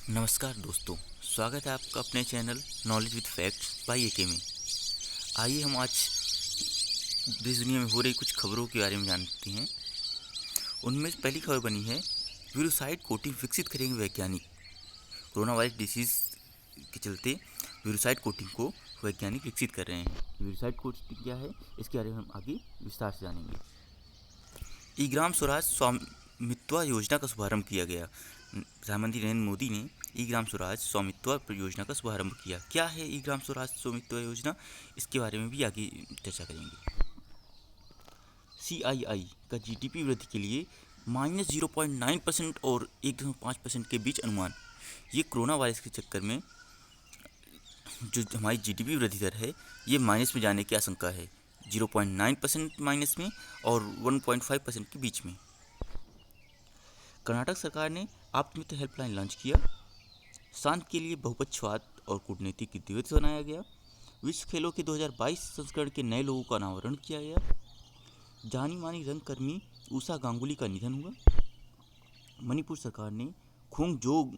नमस्कार दोस्तों, स्वागत है आपका अपने channel knowledge with facts by A K में। आइए हम आज देश दुनिया में हो रही कुछ खबरों के बारे में जानते हैं। उनमें से पहली खबर बनी है, वीरोसाइड कोटिंग विकसित करेंगे वैज्ञानिक। कोरोना वायरस डिसीज के चलते वीरोसाइड कोटिंग को वैज्ञानिक विकसित कर रहे हैं। वीरोसाइड कोटिंग क्या है, इसके बारे में हम आगे विस्तार से जानेंगे। ई ग्राम स्वराज स्वामित्व योजना का शुभारंभ किया गया। प्रधानमंत्री नरेंद्र मोदी ने ई ग्राम स्वराज स्वामित्व योजना का शुभारंभ किया। क्या है ई ग्राम स्वराज स्वामित्व योजना, इसके बारे में भी आगे चर्चा करेंगे। CII का GDP वृद्धि के लिए -0.9% और 1.5% के बीच अनुमान। ये कोरोना वायरस के चक्कर में जो हमारी GDP वृद्धि दर है, ये माइनस में जाने की आशंका है। 0.9% माइनस में और 1.5% के बीच में। कर्नाटक सरकार ने आत्ममित्र हेल्पलाइन लॉन्च किया। शांति के लिए बहुपक्षवाद और कूटनीति दिवस बनाया गया। विश्व खेलों के 2022 संस्करण के नए लोगों का अनावरण किया गया। जानी मानी रंगकर्मी उषा गांगुली का निधन हुआ। मणिपुर सरकार ने खोंगजोग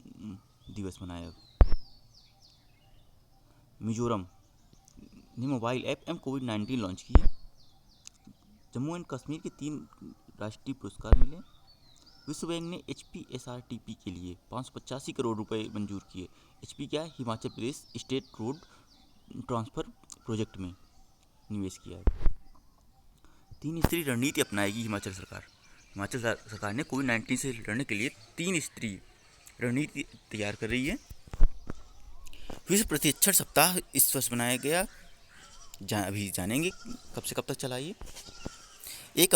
दिवस मनाया। मिजोरम ने मोबाइल ऐप कोविड-19 लॉन्च किया। जम्मू एंड कश्मीर के 3 राष्ट्रीय पुरस्कार मिले। विश्व बैंक ने HPSRTP के लिए 585 करोड़ रुपए मंजूर किए। HP क्या है, Himachal Pradesh state road transfer project में निवेश किया है। 3 स्तरीय रणनीति अपनाएगी हिमाचल सरकार। हिमाचल सरकार ने कोविड-19 से लड़ने के लिए 3 स्तरीय रणनीति तैयार कर रही है। विश्व प्रतिरक्षण सप्ताह इस वर्ष बनाया गया। अभी जानेंगे कब से कब तक चला ये। एक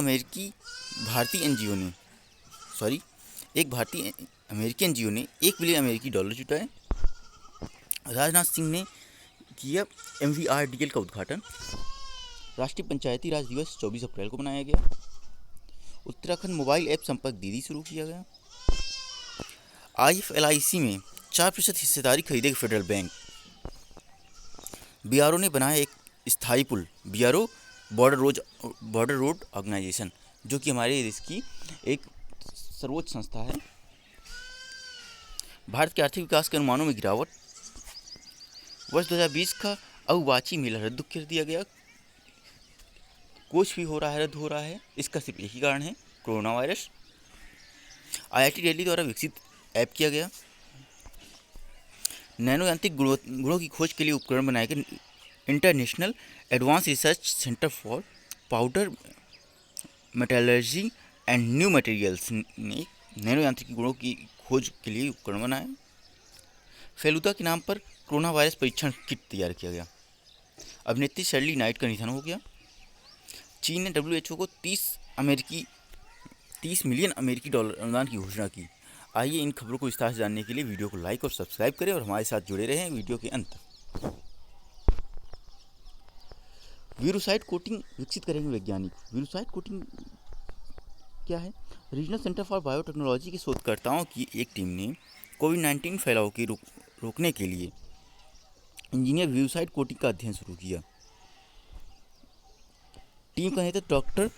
भारतीय अमेरिकी एनजीओ ने $1 बिलियन जुटाए। राजनाथ सिंह ने किया MVRDL का उद्घाटन। राष्ट्रीय पंचायती राज दिवस 24 अप्रैल को मनाया गया। उत्तराखंड मोबाइल ऐप संपर्क दीदी शुरू किया गया। IFLIC में 4% हिस्सेदारी खरीदेगी फेडरल बैंक। BRO ने बनाया एक स्थायी पुल, BRO बॉर्डर रोड ऑर्गेनाइजेशन, जो कि हमारे देश की एक सर्वोच्च संस्था है। भारत के आर्थिक विकास के अनुमानों में गिरावट। वर्ष 2020 का अबुबाची मेला रद्द कर दिया गया। कुछ भी रद्द हो रहा है, इसका सिर्फ एक ही कारण है, कोरोना वायरस। IIT दिल्ली द्वारा विकसित ऐप किया गया। नैनो यांत्रिक गुणों की खोज के लिए उपकरण बनाए गए। International advance research centre for powder metallurgy and new materials ने नैनो यांत्रिक गुणों की खोज के लिए उपकरण बनाए। फेलुदा के नाम पर कोरोना वायरस परीक्षण किट तैयार किया गया। अभिनेत्री शर्ली नाइट का निधन हो गया। चीन ने WHO को 30 मिलियन अमेरिकी डॉलर अनुदान की घोषणा की। आइए इन खबरों को विस्तार से जानने के लिए वीडियो को लाइक और सब्सक्राइब करें और हमारे साथ जुड़े रहें वीडियो के अंत तक। वीरोसाइड कोटिंग विकसित करेंगे वैज्ञानिक। वीरोसाइड कोटिंग क्या है? रीजनल सेंटर फॉर बायोटेक्नोलॉजी के शोधकर्ताओं की एक टीम ने कोविड-19 फैलाव की रोकने के लिए इंजीनियर वीरोसाइड कोटिंग का अध्ययन शुरू किया। टीम का नेतृत्व डॉक्टर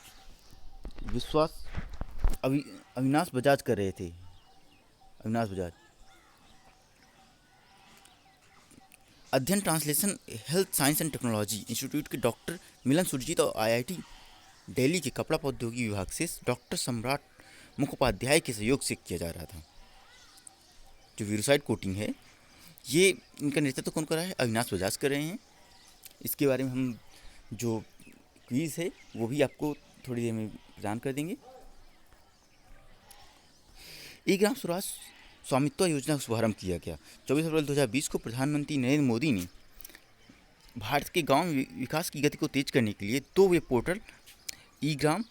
अविनाश बजाज कर रहे थे। अध्ययन translation health science and technology institute के डॉक्टर मिलन सुरजीत और IIT दिल्ली के कपड़ा प्रौद्योगिकी विभाग से डॉक्टर सम्राट मुखोपाध्याय के सहयोग से किया जा रहा था। जो वीरोसाइड कोटिंग है, ये इनका नेतृत्व कौन कर रहा है? अविनाश बजाज कर रहे हैं। इसके बारे में हम जो क्विज है वो भी आपको थोड़ी देर में प्रदान कर देंगे। ई ग्राम स्वराज स्वामित्व योजना का शुभारंभ किया गया। 24 अप्रैल 2020 को प्रधानमंत्री नरेंद्र मोदी ने भारत के गांव विकास की गति को तेज करने के लिए 2 web portal e Gram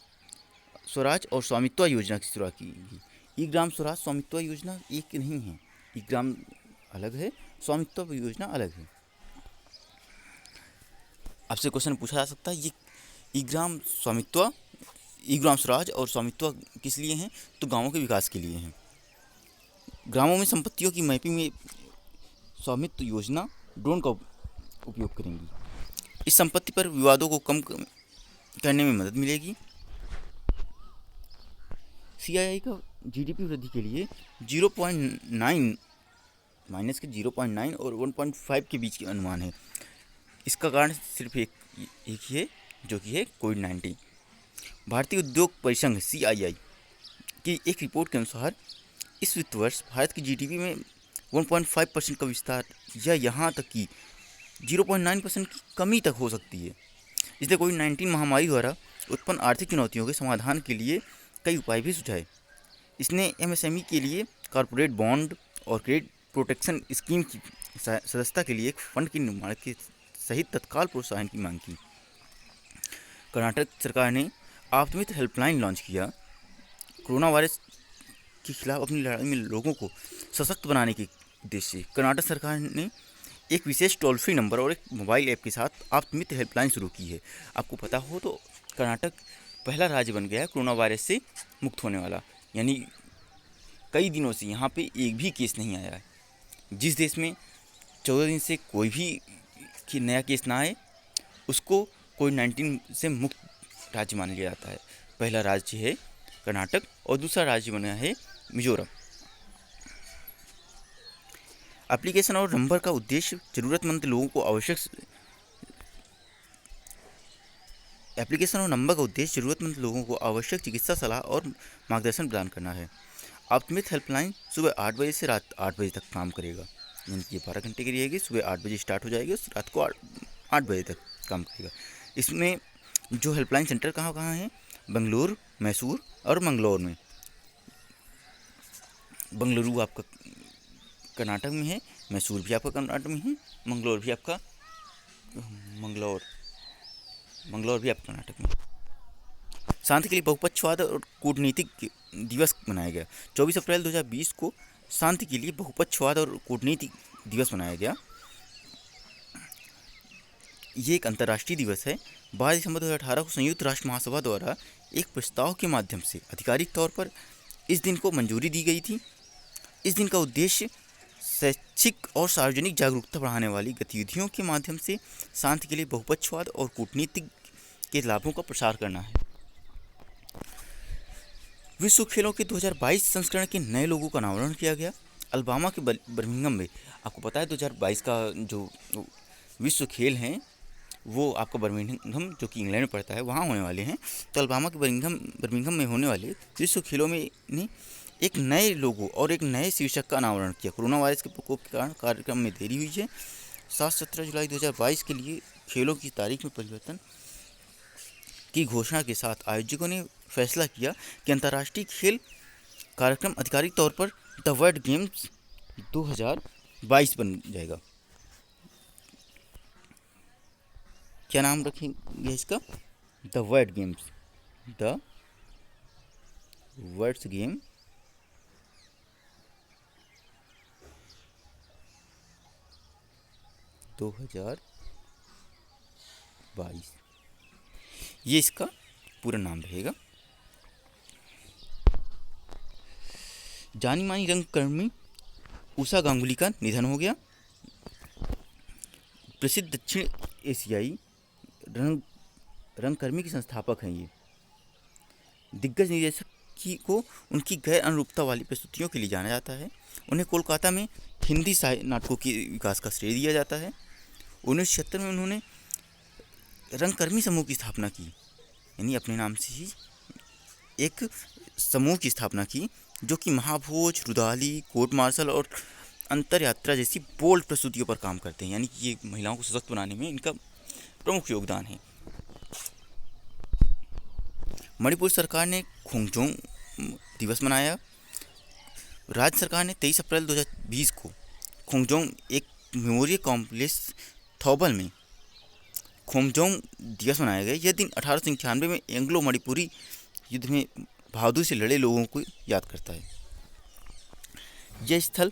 Swaraj और स्वामित्व योजना की शुरुआत की गई। ई ग्राम स्वराज स्वामित्व योजना एक नहीं है, ई ग्राम अलग है, स्वामित्व योजना अलग है। आपसे क्वेश्चन पूछा जा सकता है, ये ई ग्राम स्वराज और स्वामित्व किस लिए हैं? तो गांवों के विकास के लिए हैं। ग्रामों में संपत्तियों की मैपिंग में स्वामित्व योजना ड्रोन का उपयोग करेंगी। इस संपत्ति पर विवादों को कम करने में मदद मिलेगी। CII का GDP वृद्धि के लिए 0.9 माइनस के 0.9 और 1.5 के बीच के अनुमान है। इसका कारण सिर्फ एक ही है, जो कि है कोविड-19। भारतीय उद्योग परिसंघ CII की एक रिपोर्ट के अनुसार इस वित्त वर्ष भारत की GDP में 1.5% का विस्तार या यहाँ तक कि 0.9% की कमी तक हो सकती है। इसने कोविड-19 महामारी द्वारा उत्पन्न आर्थिक चुनौतियों के समाधान के लिए कई उपाय भी सुझाए। इसने MSME के लिए कॉरपोरेट बॉन्ड और क्रेडिट प्रोटेक्शन स्कीम की सदस्यता के लिए एक फंड के निर्माण के सहित तत्काल प्रोत्साहन की मांग की। कर्नाटक सरकार ने आपत्तिमित्र हेल्पलाइन लॉन्च किया। कोरोना वायरस के खिलाफ अपनी लड़ाई में लोगों को सशक्त बनाने के उद्देश्य से कर्नाटक सरकार ने एक विशेष टोल फ्री नंबर और एक मोबाइल ऐप के साथ आपत्तिमित्र हेल्पलाइन शुरू की है। आपको पता हो तो कर्नाटक पहला राज्य बन गया है कोरोना वायरस से मुक्त होने वाला, यानी कई दिनों से यहाँ पे एक भी केस नहीं आया है। जिस देश में 14 दिन से कोई भी नया केस ना आए, उसको कोविड-19 से मुक्त राज्य मान लिया जाता है। पहला राज्य है कर्नाटक और दूसरा राज्य बना है मिजोरम। एप्लीकेशन और नंबर का उद्देश्य जरूरतमंद लोगों को आवश्यक चिकित्सा सलाह और मार्गदर्शन प्रदान करना है। आपत्तिमित्र हेल्पलाइन सुबह 8 बजे से रात 8 बजे तक काम करेगा, यानी कि 12 घंटे की रहेगी। सुबह 8 बजे स्टार्ट हो जाएगी और रात को 8 बजे तक काम करेगा। इसमें जो हेल्पलाइन सेंटर कहाँ कहाँ हैं? बेंगलुरु, मैसूर और मंगलौर में। बेंगलुरु आपका कर्नाटक में है, मैसूर भी आपका कर्नाटक में है, मंगलौर भी आपका कर्नाटक में। शांति के लिए बहुपक्षवाद और कूटनीतिक दिवस मनाया गया। 24 अप्रैल 2020 को शांति के लिए बहुपक्षवाद और कूटनीतिक दिवस मनाया गया। ये एक अंतर्राष्ट्रीय दिवस है। 22 दिसंबर 2018 को संयुक्त राष्ट्र महासभा द्वारा एक प्रस्ताव के माध्यम से आधिकारिक तौर पर इस दिन को मंजूरी दी गई थी। इस दिन का उद्देश्य शैक्षिक और सार्वजनिक जागरूकता बढ़ाने वाली गतिविधियों के माध्यम से शांति के लिए बहुपक्षवाद और कूटनीति के लाभों का प्रसार करना है। विश्व खेलों के 2022 संस्करण के नए लोगों का अनावरण किया गया। अल्बामा के बर्मिंघम में, आपको पता है 2022 का जो विश्व खेल हैं वो आपका बर्मिंघम जो कि इंग्लैंड में पड़ता है वहाँ होने वाले हैं। तो अल्बामा के बर्मिंघम में होने वाले विश्व खेलों में ने एक नए लोगो और एक नए शीर्षक का अनावरण किया। कोरोना वायरस के प्रकोप के कारण कार्यक्रम में देरी हुई है। 7-17 जुलाई 2022 के लिए खेलों की तारीख में परिवर्तन की घोषणा के साथ आयोजकों ने फैसला किया कि अंतर्राष्ट्रीय खेल कार्यक्रम आधिकारिक तौर पर द वर्ल्ड गेम्स 2022 बन जाएगा। क्या नाम रखेंगे इसका? द वर्ल्ड गेम्स 2022, ये इसका पूरा नाम रहेगा। जानी मानी रंगकर्मी उषा गांगुली का निधन हो गया। प्रसिद्ध दक्षिण एशियाई रंगकर्मी के संस्थापक हैं ये। दिग्गज निर्देशक को उनकी गैर अनुरूपता वाली प्रस्तुतियों के लिए जाना जाता है। उन्हें कोलकाता में हिंदी नाटकों के विकास का श्रेय दिया जाता है। 1976 में उन्होंने रंगकर्मी समूह की स्थापना की, यानी अपने नाम से ही एक समूह की स्थापना की, जो कि महाभोज, रुदाली, कोर्ट मार्शल और अंतर यात्रा जैसी बोल्ड प्रस्तुतियों पर काम करते हैं। यानी कि ये महिलाओं को सशक्त बनाने में इनका प्रमुख योगदान है। मणिपुर सरकार ने खोंगजोंग दिवस मनाया। राज्य सरकार ने 23 अप्रैल 2020 को खोंगजोंग एक मेमोरियल कॉम्प्लेक्स थौबल में खोंगजोंग दिवस मनाया गया। यह दिन 1891 में एंग्लो मणिपुरी युद्ध में बहादुरी से लड़े लोगों को याद करता है। यह स्थल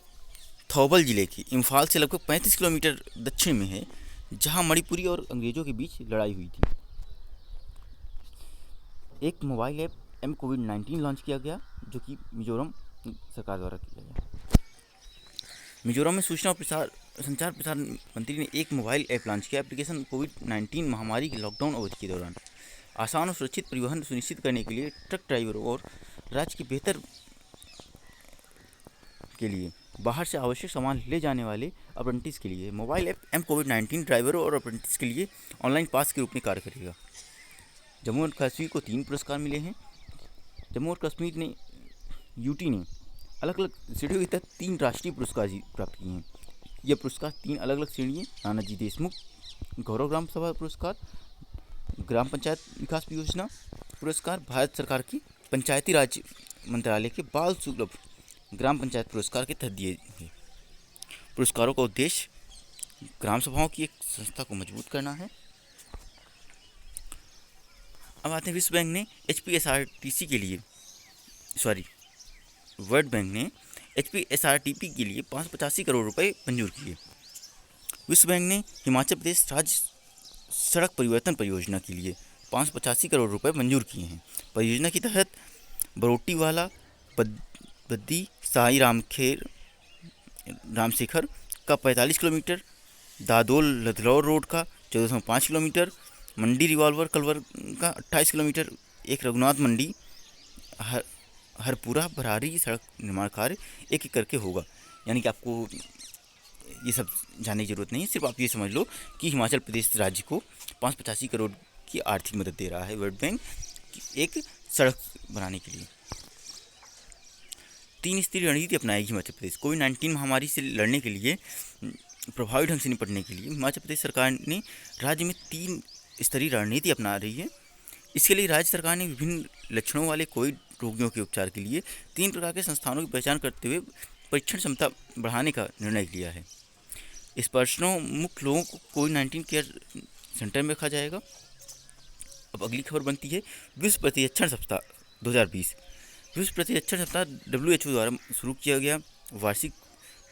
थौबल जिले के इम्फाल से लगभग 35 किलोमीटर दक्षिण में है, जहां मणिपुरी और अंग्रेजों के बीच लड़ाई हुई थी। एक मोबाइल ऐप कोविड-19 लॉन्च किया गया, जो कि मिजोरम सरकार द्वारा किया गया। मिजोरम में सूचना और संचार प्रसारण मंत्री ने एक मोबाइल ऐप लॉन्च किया। एप्लीकेशन कोविड-19 महामारी की लॉकडाउन अवधि के दौरान आसान और सुरक्षित परिवहन सुनिश्चित करने के लिए ट्रक ड्राइवरों और राज्य के बेहतर के लिए बाहर से आवश्यक सामान ले जाने वाले अप्रेंटिस के लिए। मोबाइल ऐप कोविड-19 ड्राइवरों और अप्रेंटिस के लिए ऑनलाइन पास के रूप में कार्य करेगा। जम्मू और कश्मीर को 3 पुरस्कार मिले हैं। जम्मू और कश्मीर ने यूटी ने अलग अलग श्रेणियों के तहत 3 राष्ट्रीय पुरस्कार प्राप्त किए हैं। यह पुरस्कार 3 अलग अलग श्रेणी नानाजी देशमुख गौरव ग्राम सभा पुरस्कार, ग्राम पंचायत विकास योजना पुरस्कार, भारत सरकार की पंचायती राज मंत्रालय के बाल सुलभ ग्राम पंचायत पुरस्कार के तहत दिए गए। पुरस्कारों का उद्देश्य ग्राम सभाओं की एक संस्था को मजबूत करना है। अब आते हैं विश्व बैंक ने HPSRTC के लिए वर्ल्ड बैंक ने HPSRTP के लिए 585 करोड़ रुपए मंजूर किए। विश्व बैंक ने हिमाचल प्रदेश राज्य सड़क परिवर्तन परियोजना के लिए 585 करोड़ रुपए मंजूर किए हैं। परियोजना के तहत बरोटीवाला बद्दी साई रामशेखर का 45 किलोमीटर, दादोल लदलौर रोड का 14.5 किलोमीटर, मंडी रिवॉल्वर कलवर का 28 किलोमीटर, एक रघुनाथ मंडी हरपुरा भरारी सड़क निर्माण कार्य एक एक करके होगा। यानी कि आपको ये सब जानने की ज़रूरत नहीं है, सिर्फ आप ये समझ लो कि हिमाचल प्रदेश राज्य को 585 करोड़ की आर्थिक मदद दे रहा है वर्ल्ड बैंक एक सड़क बनाने के लिए। 3 स्तरीय रणनीति अपनाएगी हिमाचल प्रदेश। कोविड-19 महामारी से लड़ने के लिए प्रभावी ढंग से निपटने के लिए हिमाचल प्रदेश सरकार ने राज्य में 3 स्तरीय रणनीति अपना रही है। इसके लिए राज्य सरकार ने विभिन्न लक्षणों वाले कोविड रोगियों के उपचार के लिए 3 प्रकार के संस्थानों की पहचान करते हुए परीक्षण क्षमता बढ़ाने का निर्णय लिया है। इस पर्सनों मुख्य लोगों को कोविड-19 केयर सेंटर में रखा जाएगा। अब अगली खबर बनती है विश्व प्रतिरक्षण सप्ताह 2020। विश्व प्रतिरक्षण सप्ताह WHO द्वारा शुरू किया गया वार्षिक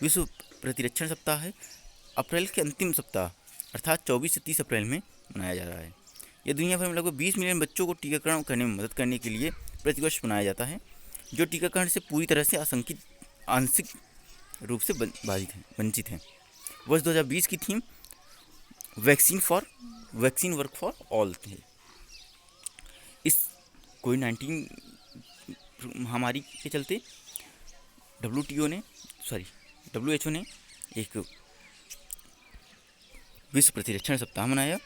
विश्व प्रतिरक्षण सप्ताह है। अप्रैल के अंतिम सप्ताह अर्थात 24 से 30 अप्रैल में मनाया जा रहा है। यह दुनिया भर में लगभग 20 मिलियन बच्चों को टीकाकरण करने में मदद करने के लिए प्रतिवर्ष मनाया जाता है, जो टीकाकरण से पूरी तरह से आंशिक रूप से वंचित हैं। वर्ष 2020 की theme vaccine work for all है। इस कोविड-19 महामारी के चलते WHO ने एक विश्व प्रतिरक्षण सप्ताह मनाया।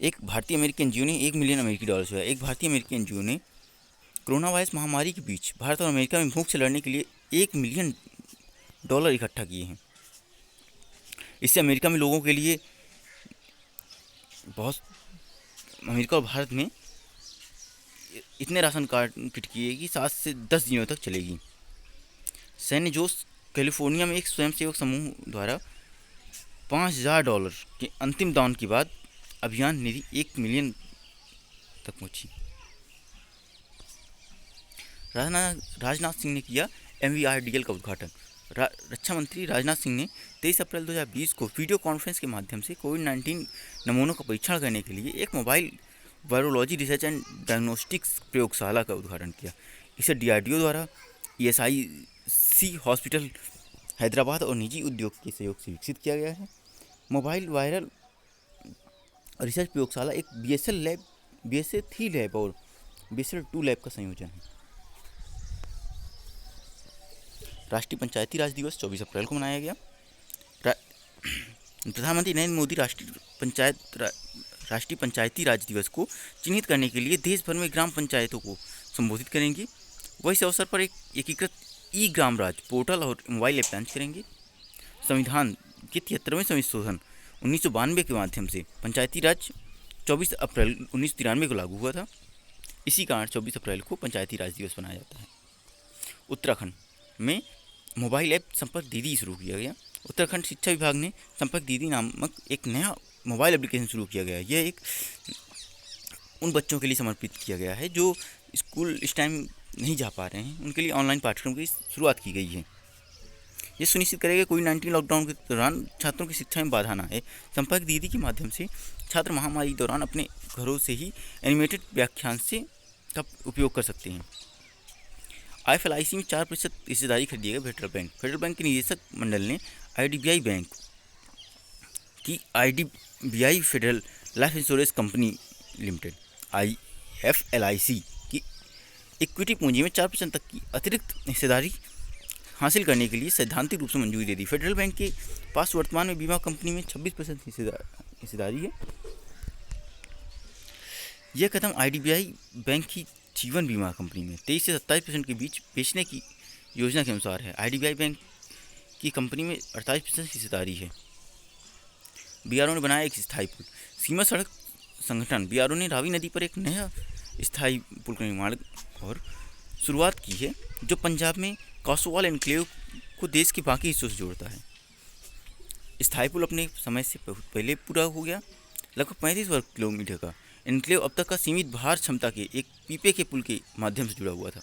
एक भारतीय अमेरिकी एनजीओ ने $1 मिलियन जो है, एक भारतीय अमेरिकी एनजीओ ने कोरोना वायरस महामारी के बीच भारत और अमेरिका में भूख से लड़ने के लिए $1 मिलियन इकट्ठा किए हैं। इससे अमेरिका में लोगों के लिए अमेरिका और भारत में इतने राशन कार्ड किट किए कि 7 से 10 दिनों तक चलेगी। सैन्य जोश कैलिफोर्निया में एक स्वयंसेवक समूह द्वारा $5,000 के अंतिम दान के बाद अभियान निधि 1 मिलियन तक पहुंची। राजनाथ सिंह ने किया MVRDL का उद्घाटन। रक्षा मंत्री राजनाथ सिंह ने 23 अप्रैल 2020 को वीडियो कॉन्फ्रेंस के माध्यम से कोविड-19 नमूनों का परीक्षण करने के लिए एक mobile virology research and diagnostics प्रयोगशाला का उद्घाटन किया। इसे DRDO द्वारा ESIC हॉस्पिटल हैदराबाद और निजी उद्योग के सहयोग से विकसित किया गया है। मोबाइल वायरल रिसर्च प्रयोगशाला एक BSL-3 लैब और BSL-2 लैब का संयोजन है। राष्ट्रीय पंचायती राज दिवस 24 अप्रैल को मनाया गया। प्रधानमंत्री नरेंद्र मोदी राष्ट्रीय पंचायती राज दिवस को चिन्हित करने के लिए देश भर में ग्राम पंचायतों को संबोधित करेंगे। वह इस अवसर पर एक एकीकृत ग्राम राज पोर्टल और मोबाइल ऐप लॉन्च करेंगे। संविधान के 73वें संशोधन 1992 के माध्यम से पंचायती राज 24 अप्रैल 1993 को लागू हुआ था। इसी कारण 24 अप्रैल को पंचायती राज दिवस मनाया जाता है। उत्तराखंड में मोबाइल ऐप संपर्क दीदी शुरू किया गया। उत्तराखंड शिक्षा विभाग ने संपर्क दीदी नामक एक नया मोबाइल एप्लीकेशन शुरू किया गया। यह एक उन बच्चों के लिए समर्पित किया गया है जो स्कूल इस टाइम नहीं जा पा रहे हैं, उनके लिए ऑनलाइन पाठ्यक्रम की शुरुआत की गई है। ये सुनिश्चित करेगा कोविड-19 लॉकडाउन के दौरान छात्रों की शिक्षा में बाधा ना आए। संपर्क दीदी के माध्यम से छात्र महामारी के दौरान अपने घरों से ही एनिमेटेड व्याख्यान का उपयोग कर सकते हैं। IFLIC में 4% हिस्सेदारी खरीदिएगा फेडरल बैंक। फेडरल बैंक के निदेशक मंडल ने IDBI बैंक की IDBI federal life insurance company limited IFLIC की इक्विटी पूंजी में 4% तक की अतिरिक्त हिस्सेदारी हासिल करने के लिए सैद्धांतिक रूप से मंजूरी दे दी। फेडरल बैंक के पास वर्तमान में बीमा कंपनी में 26% हिस्सेदारी है। यह कदम IDBI बैंक की जीवन बीमा कंपनी में 23 से 27% के बीच बेचने की योजना के अनुसार है। IDBI बैंक की कंपनी में 48% हिस्सेदारी है। BRO ने बनाया एक स्थायी पुल। सीमा सड़क संगठन BRO ने रावी नदी पर एक नया स्थायी पुल का निर्माण और शुरुआत की है, जो पंजाब में कासोवाल एन्क्लेव को देश के बाकी हिस्सों से जोड़ता है। स्थायी पुल अपने समय से पहले पूरा हो गया। लगभग 35 वर्ग किलोमीटर का एन्क्लेव अब तक का सीमित भार क्षमता के एक पीपे के पुल के माध्यम से जुड़ा हुआ था।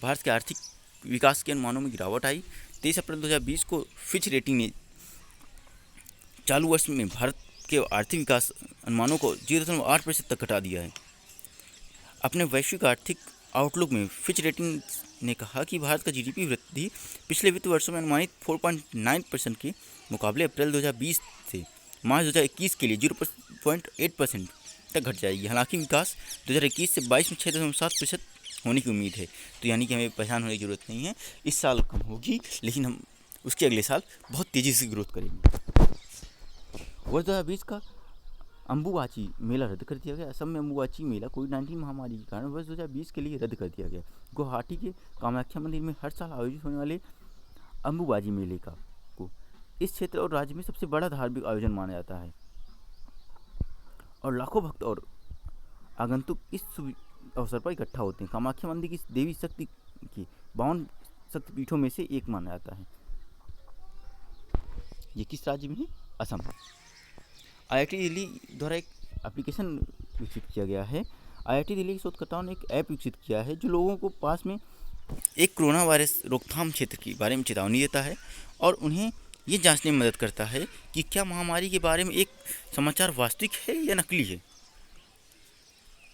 भारत के आर्थिक विकास के अनुमानों में गिरावट आई। 23 अप्रैल 2020 को फिच रेटिंग ने चालू वर्ष में भारत के आर्थिक विकास अनुमानों को 0.8% तक घटा दिया है। अपने वैश्विक आर्थिक आउटलुक में फिच रेटिंग ने कहा कि भारत का GDP वृद्धि पिछले वित्त वर्षों में अनुमानित 4.9% के मुकाबले अप्रैल 2020 से मार्च 2021 के लिए 0.8% तक घट जाएगी। हालांकि विकास 2021 से 22 में 6.7% होने की उम्मीद है। तो यानी कि हमें परेशान होने की ज़रूरत नहीं है। इस साल कम होगी, लेकिन हम उसके अगले साल बहुत तेज़ी से ग्रोथ करेंगे। वर्ष 2020 का अम्बुबाची मेला रद्द कर दिया गया। असम में अम्बुबाची मेला कोविड-19 महामारी के कारण वर्ष 2020 के लिए रद्द कर दिया गया। गुवाहाटी के कामाख्या मंदिर में हर साल आयोजित होने वाले अम्बुबाची मेले को इस क्षेत्र और राज्य में सबसे बड़ा धार्मिक आयोजन माना जाता है और लाखों भक्त और आगंतुक इस अवसर पर इकट्ठा होते हैं। कामाख्या मंदिर की देवी शक्ति की 52 शक्तिपीठों में से एक माना जाता है। ये किस राज्य में है? असम। IIT दिल्ली द्वारा एक एप्लीकेशन विकसित किया गया है। IIT दिल्ली के शोधकर्ताओं ने एक ऐप विकसित किया है जो लोगों को पास में एक कोरोना वायरस रोकथाम क्षेत्र के बारे में चेतावनी देता है और उन्हें ये जांचने में मदद करता है कि क्या महामारी के बारे में एक समाचार वास्तविक है या नकली है।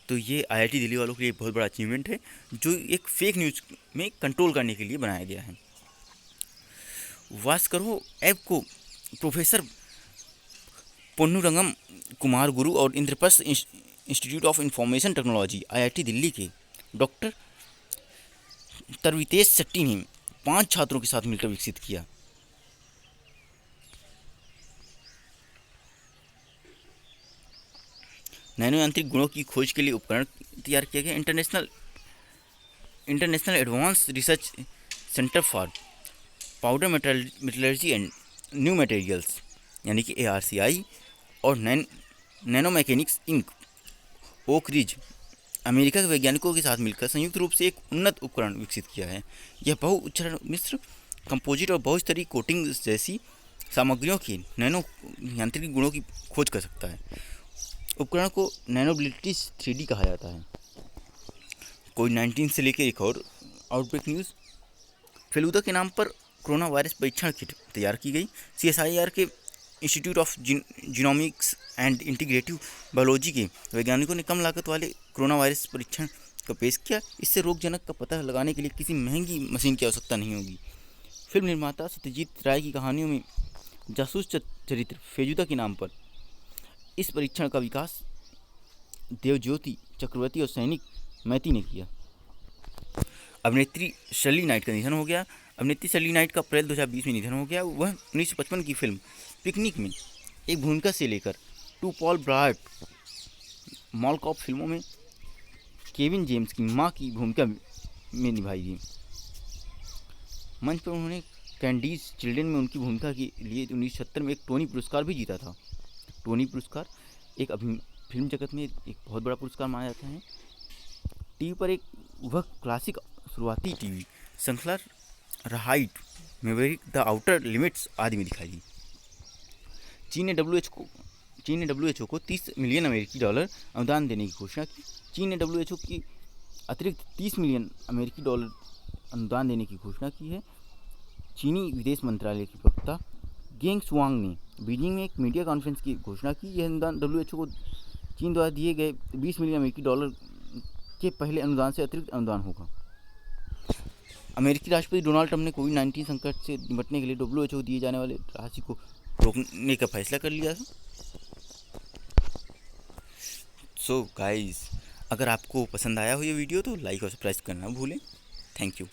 तो ये IIT दिल्ली वालों के लिए बहुत बड़ा अचीवमेंट है, जो एक फेक न्यूज़ में कंट्रोल करने के लिए बनाया गया है। वास्करो ऐप को प्रोफेसर पोन्नुरंगम कुमार गुरु और Indraprastha institute of information technology IIT Delhi के डॉक्टर तरवितेश शेट्टी ने 5 छात्रों के साथ मिलकर विकसित किया। नैनो यांत्रिक गुणों की खोज के लिए उपकरण तैयार किया गया। International advance research centre for powder metallurgy and new materials यानी कि ARCI और nano mechanics inc oak ridge America के वैज्ञानिकों के साथ मिलकर संयुक्त रूप से एक उन्नत उपकरण विकसित किया है। यह बहुउच्चरण मिश्र, कंपोजिट और बहुस्तरीय कोटिंग जैसी सामग्रियों के नैनो यांत्रिक गुणों की खोज कर सकता है। उपकरण को नैनोबिलिटी 3D कहा जाता है। कोविड-19 से लेकर एक और आउटब्रेक न्यूज़। फेलुदा के नाम पर कोरोना वायरस परीक्षण किट तैयार की गई। CSIR के institute of genomics and integrative biology के वैज्ञानिकों ने कम लागत वाले कोरोना वायरस परीक्षण का पेश किया। इससे रोगजनक का पता लगाने के लिए किसी महंगी मशीन की आवश्यकता नहीं होगी। फिल्म निर्माता सत्यजीत राय की कहानियों में जासूस चरित्र फेलुदा के नाम पर इस परीक्षण का विकास देवज्योति चक्रवर्ती और सैनिक मैती ने किया। अभिनेत्री शर्ली नाइट का निधन हो गया। अभिनेत्री शर्ली नाइट का अप्रैल 2020 में निधन हो गया। वह 1955 की फिल्म पिकनिक में एक भूमिका से लेकर to Paul Blart mall cop फिल्मों में केविन जेम्स की मां की भूमिका में निभाई थी। मंच पर उन्होंने कैंडीज चिल्ड्रन में उनकी भूमिका के लिए 1976 में एक टोनी पुरस्कार भी जीता था। टोनी पुरस्कार एक फिल्म जगत में एक बहुत बड़ा पुरस्कार माना जाता है। टीवी पर एक वह क्लासिक शुरुआती टीवी श्रृंखला राइट मेवेरिक, द आउटर लिमिट्स आदि में दिखाई दी। चीन ने WHO को $30 मिलियन अनुदान देने की घोषणा की। चीन ने WHO की अतिरिक्त $30 मिलियन अनुदान देने की घोषणा की है। चीनी विदेश मंत्रालय के प्रवक्ता गेंग शुआंग ने बीजिंग में एक मीडिया कॉन्फ्रेंस की घोषणा की। यह अनुदान WHO को चीन द्वारा दिए गए $20 मिलियन के पहले अनुदान से अतिरिक्त अनुदान होगा। अमेरिकी राष्ट्रपति डोनाल्ड ट्रंप ने कोविड-19 संकट से निपटने के लिए WHO दिए जाने वाले राशि को रोकने का फैसला कर लिया है। सो गाइस, अगर आपको पसंद आया हो ये वीडियो तो लाइक और सब्सक्राइब करना भूलें। Thank you.